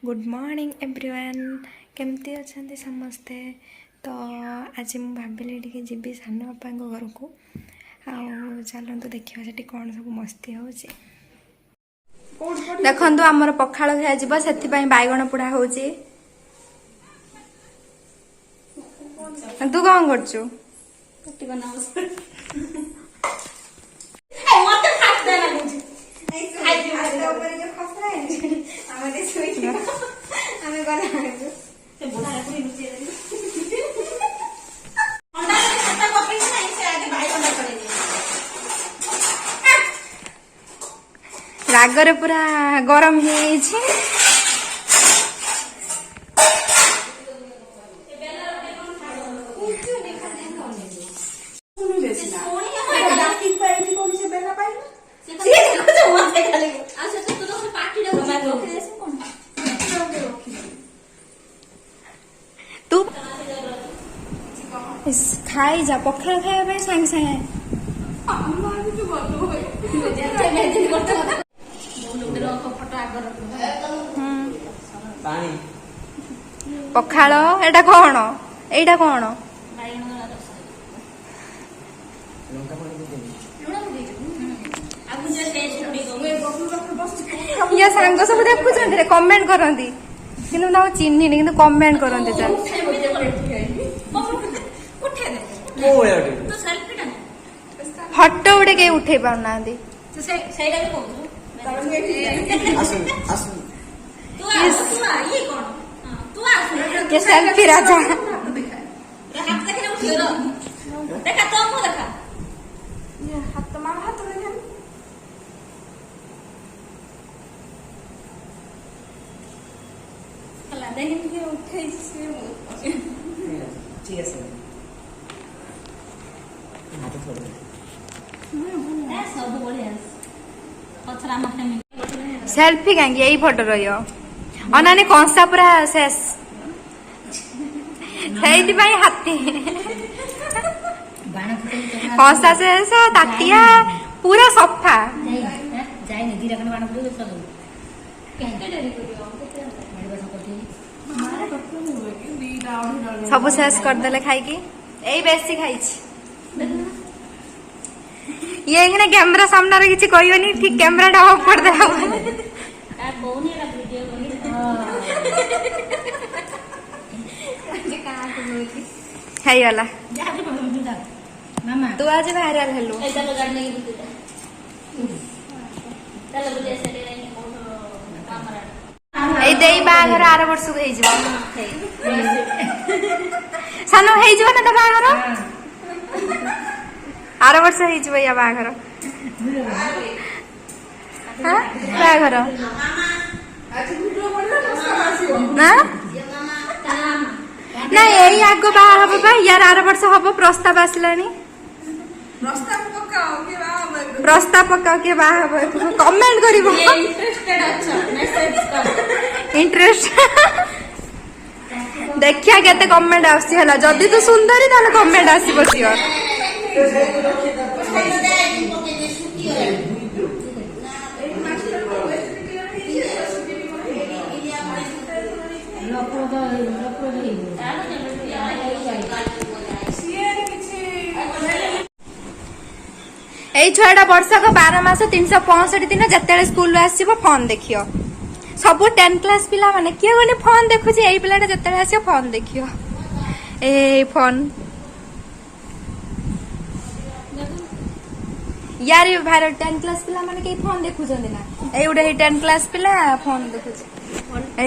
Good morning everyone केमती अच्छा समस्ते। तो आज मुझे भाविली टे जी सान बापा घर को चलतु देखा से कौन सब मस्ती हो देखु आमर पखाड़ खा से बैगण पोड़ा हो तू कौन कर रागरे पूरा गरम हो तू खाई जा पखाड़ खाया सागे सागे पखाड़ एटा कौन एटा कौन या सांग सब देखुं कमेंट करती कि चिन्ह कि कमेंट करते फटो गुटे कहीं उठे पाना सेल्फी राजा सेल्फी कहीं यही फोटो रही अनानी कंसा पूरा शेष हाथी कंसा शेष ताटिया पूरा सफा सब शेष करदे खाई यही बेसी खाई ये कैमरा सामने किसी कहनी ठीक कैमरा ऑफ कर दे तू आज भाइराल हेलु बाहागर आर वर्ष को सान हो बाहागर आर वर्ष हो बाहागर बाहागर ना यही आग बाहा यार आर वर्ष हम प्रस्ताव आसला प्रस्ताव पकाओ किए बाहा कमेंट कर इंटरेस्ट देखिया केते कमेंट आसी हला जदी तू सुंदरी ताले कमेंट आसी सियोर यही छुआटा वर्षक 12 मास 365 दिन जिते स्कूल आसो फोन देखियो सब 10 क्लास पिला माने किए गने फोन देखुच यही पिलाटा जिते आस फोन देखियो ए फोन यार भार 10 क्लास पिला माने के फोन देखुच ना ए उडे 10 क्लास पिला फोन देखुच ए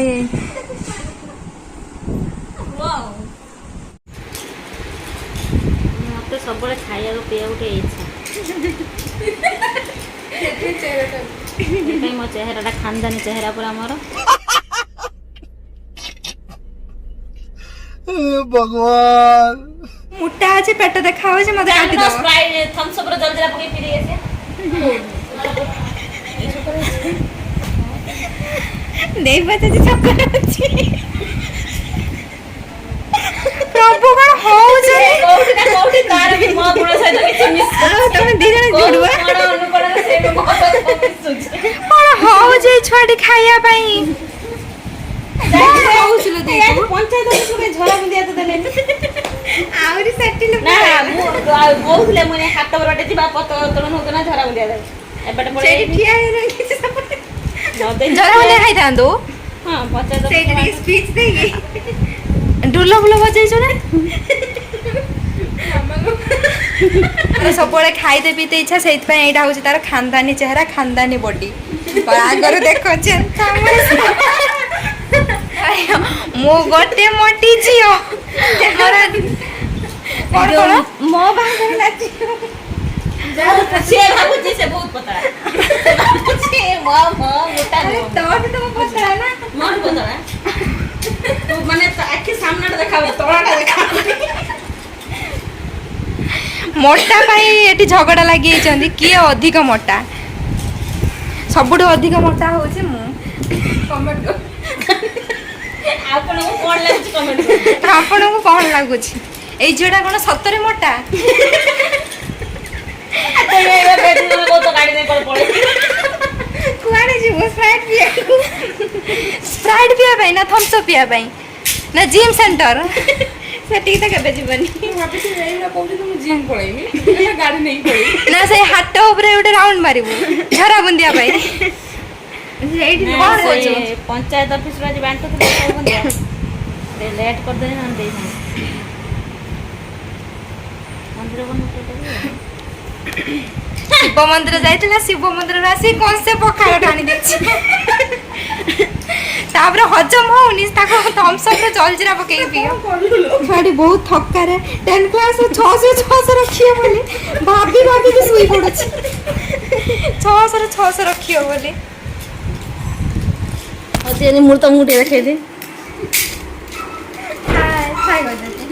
वाओ मते सब खाया पिया उठे इच्छा मो चेहरा खानदानी चेहरा पूरा मोर भगवान मुट्टा आज पेट देखा हो मत काटी दो स्प्राइट थम्स अप रो जल्दी पके पी रही है नहीं पता जी चक्कर अछि प्रभु कौन हो तार भी मो गुण सहित किछि मिस तुम दी जण जुड़वा कौन हो जे छुआटी खाइया पई पंचायत ऑफिस में झरा बुंदिया तो देले आउरी सेटिल ना मु बहुले मुने हाथ बरटे जिबा पत तळ नहुतो ना झरा बुंदिया दे एबटे पळे सेठी ठिया हे रही सपोर्ट न दे जरा बोले खाई थांदो हां पंचायत सेठी स्पीच देगी ढोल बुल बजाइছো ना तो सबले खाइदे पीते इच्छा से यहाँ हूँ तार खानदानी चेहरा खानदानी बॉडी आगर देख मो गोटे मोटी झील मो बांधे नाची से भाबुची से बहुत पतला भाबुची मो मो मोटा तो तुम पतला ना मन पतला तू माने आखि सामने देखाबो तळाटा देखाबो मोटा पाई एटी झगड़ा लगी किए अधिक मोटा सबुठ अधिक मोटा होचे मु कमेंट आपण को कोन लागछ कमेंट आपण को कोन लागुछ ए जेडा कोन सतरे मोटा तो ये बेटी को तो गाड़ी नहीं पर पड़े कुआडे जी स्प्राइट पिया स्प्राइट पिया भाई ना थम्स अप पिया भाई ना जिम सेंटर सेठी तो केबे जीवनी भाभी एइना कहू तुम जिम पळेमी गाड़ी नहीं पळेई ना से हाट ऊपर उठे राउंड मारिबू झरा बुंदिया भाई एठी कोन कोचो पंचायत ऑफिस रा जे बांटो तो सब बंदिया दे लेट कर दे ना दे मंदिर बन शिव मंदिर जाइतिला शिव मंदिर आसी कौन से पखाड़ ठानी देछि तापर हजम होउनी ताको थम्स अप रे जलजीरा पकेई पियो गाड़ी बहुत थक्का रे 10 क्लास 600 रखियो बोली भाभी भाभी भी सुई पड़छ 600 रखियो बोली अते मुर्ता मुटे रखे दे हाय गजते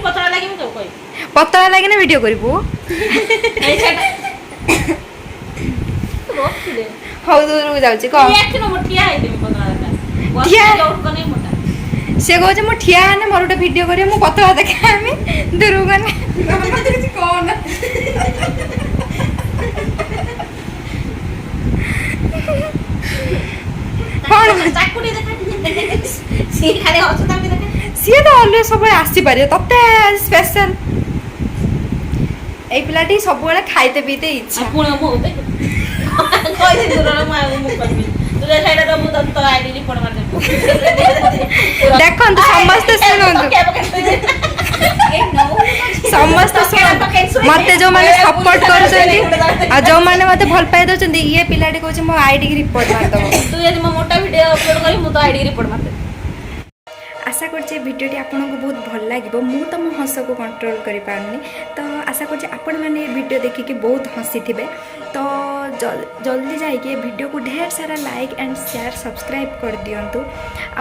पतला लगी तो कोई पतला लगे ना वीडियो करबू हौ दूर जाउची को एकनो मोटिया है तुम पतला ठिया लोट को नहीं मोटा से कहूँ मो ठिया ने मोर गोटे वीडियो करियो मो पतला देखा आमी दूर गने कौन कौन चाकुटी देखा सी खाली अछता भी देखा सी तो ऑलवेज सब आसी पारे तते स्पेशल ए पिलाटी सब बेले खाइते पीते इच्छा पुण मो देख कोई दिन दूर मा मु करबी तुझे साइड तो मु तो आईडी रिपोर्ट मार दे देखंतु समस्त सुनंतु समस्त सुनंतु मते जो माने सपोर्ट करछन्ती आ जो माने मते भल पाइ दछन्ती ये पिलाटी कहछ मो आईडी की रिपोर्ट मार दबो तू यदि मो मोटा वीडियो अपलोड करी मु तो आईडी रिपोर्ट मार दे आशा करछे वीडियोटी आपनको बहुत भल लागिबो मु तो मो हस को कंट्रोल करि पारनी तो आशा करछे आपण माने वीडियो देखि के बहुत हसी थिबे तो जल्दी जाइए वीडियो को ढेर सारा लाइक एंड शेयर सब्सक्राइब कर दियंतु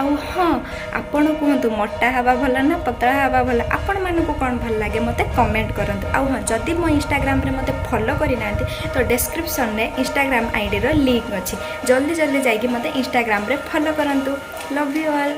आउ हाँ आपण कहतु मोटा हवा भला ना पतला हवा भला आपण मानकु कौन भल लागे मते कमेंट करंतु आउ हाँ जदि मो इंस्टाग्राम रे मते फॉलो करि नांती तो डिस्क्रिप्शन रे इंस्टाग्राम आईडी रो लिंक अछि जल्दी जल्दी जाइए मते इंस्टाग्राम रे फॉलो करंतु लव यू ऑल।